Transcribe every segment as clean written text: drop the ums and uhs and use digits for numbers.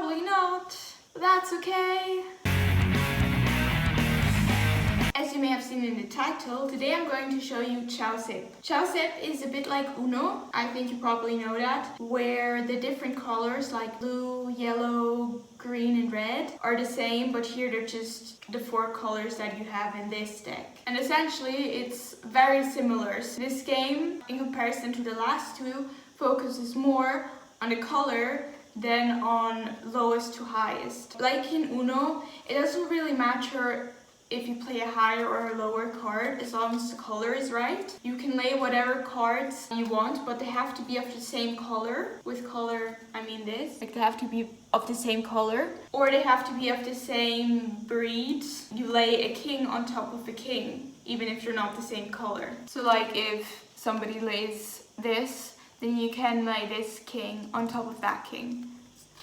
Probably not, but that's okay. As you may have seen in the title, today I'm going to show you Chiau Sepp. Chiau Sepp is a bit like Uno, I think you probably know that, where the different colors like blue, yellow, green and red are the same, but here they're just the 4 colors that you have in this deck. And essentially it's very similar. So this game, in comparison to the last two, focuses more on the color than on lowest to highest. Like in Uno, it doesn't really matter if you play a higher or a lower card, as long as the color is right. You can lay whatever cards you want, but they have to be of the same color. With color, I mean this. Like they have to be of the same color, or they have to be of the same breed. You lay a king on top of a king, even if they're not the same color. So like if somebody lays this, then you can lay this king on top of that king.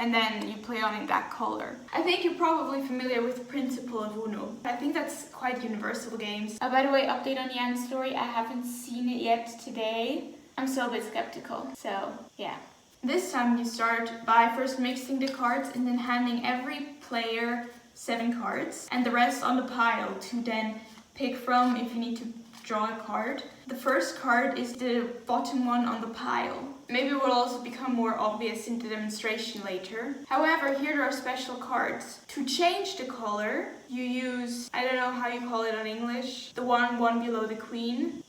And then you play on in that color. I think you're probably familiar with the principle of Uno. I think that's quite universal games. By the way, update on the end story. I haven't seen it yet today. I'm still a bit skeptical, so yeah. This time you start by first mixing the cards and then handing every player 7 cards and the rest on the pile to then pick from if you need to draw a card. The first card is the bottom one on the pile. Maybe it will also become more obvious in the demonstration later. However, here there are special cards. To change the color, you use, I don't know how you call it in English, the one below the queen.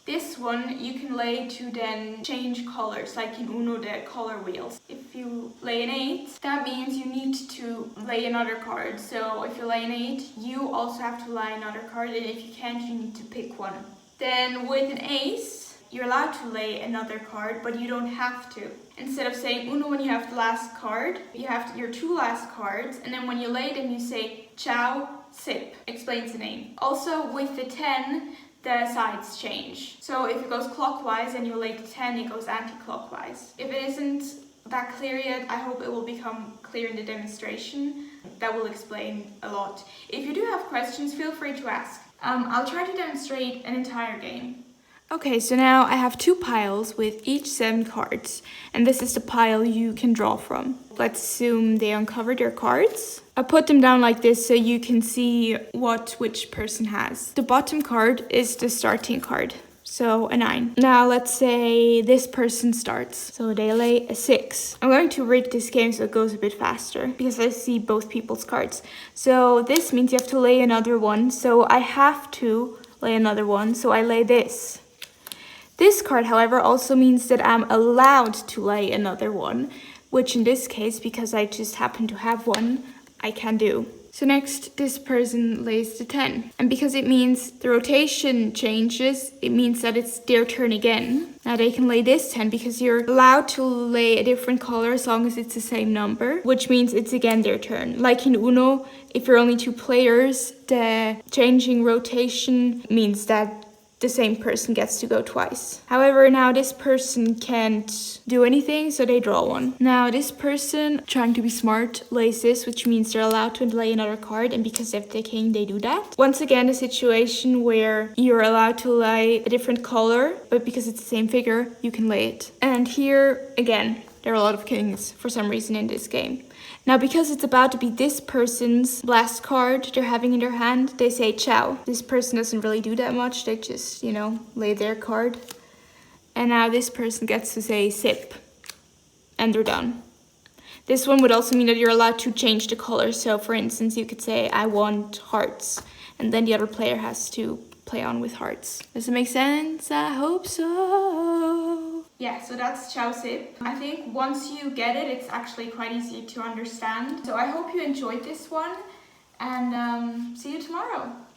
This one you can lay to then change colors, like in Uno, the color wheels. If you lay an 8, that means you need to lay another card. So if you lay an 8, you also have to lay another card, and if you can't, you need to pick one. Then with an ace, you're allowed to lay another card, but you don't have to. Instead of saying Uno when you have the last card, you have your 2 last cards, and then when you lay them, you say Chiau Sepp, explains the name. Also with the 10, the sides change. So if it goes clockwise and you lay the 10, it goes anti-clockwise. If it isn't that clear yet, I hope it will become clear in the demonstration. That will explain a lot. If you do have questions, feel free to ask. I'll try to demonstrate an entire game. Okay, so now I have 2 piles with each 7 cards, and this is the pile you can draw from. Let's assume they uncovered their cards. I put them down like this so you can see what which person has. The bottom card is the starting card, so a 9. Now let's say this person starts, so they lay a 6. I'm going to rig this game so it goes a bit faster, because I see both people's cards. So this means you have to lay another one, so I have to lay another one, so I lay this. This card, however, also means that I'm allowed to lay another one, which in this case, because I just happen to have one, I can do. So next, this person lays the 10. And because it means the rotation changes, it means that it's their turn again. Now they can lay this 10 because you're allowed to lay a different color as long as it's the same number, which means it's again their turn. Like in Uno, if you're only 2 players, the changing rotation means that the same person gets to go twice. However, now this person can't do anything, so they draw one. Now this person, trying to be smart, lays this, which means they're allowed to lay another card, and because they're the king, they do that. Once again, a situation where you're allowed to lay a different color, but because it's the same figure, you can lay it. And here, again, there are a lot of kings for some reason in this game. Now, because it's about to be this person's last card they're having in their hand, they say Chiau. This person doesn't really do that much. They just, lay their card. And now this person gets to say Sepp. And they're done. This one would also mean that you're allowed to change the color. So, for instance, you could say, I want hearts. And then the other player has to play on with hearts. Does it make sense? I hope so. Yeah, so that's Chiau Sepp. I think once you get it, it's actually quite easy to understand. So I hope you enjoyed this one, and see you tomorrow.